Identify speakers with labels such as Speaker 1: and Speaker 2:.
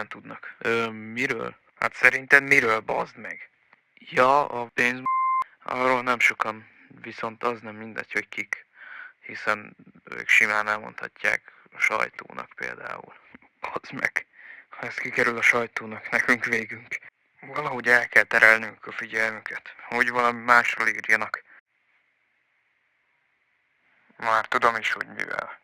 Speaker 1: mindent tudnak.
Speaker 2: Miről?
Speaker 1: Hát szerinted miről, bazd meg?
Speaker 2: Ja, a pénz... Arról nem sokan, viszont az nem mindegy, hogy kik. Hiszen ők simán elmondhatják a sajtónak például.
Speaker 1: Bazd meg. Ha ez kikerül a sajtónak, nekünk végünk. Valahogy el kell terelnünk a figyelmüket, hogy valami másról írjanak. Már tudom is, hogy mivel.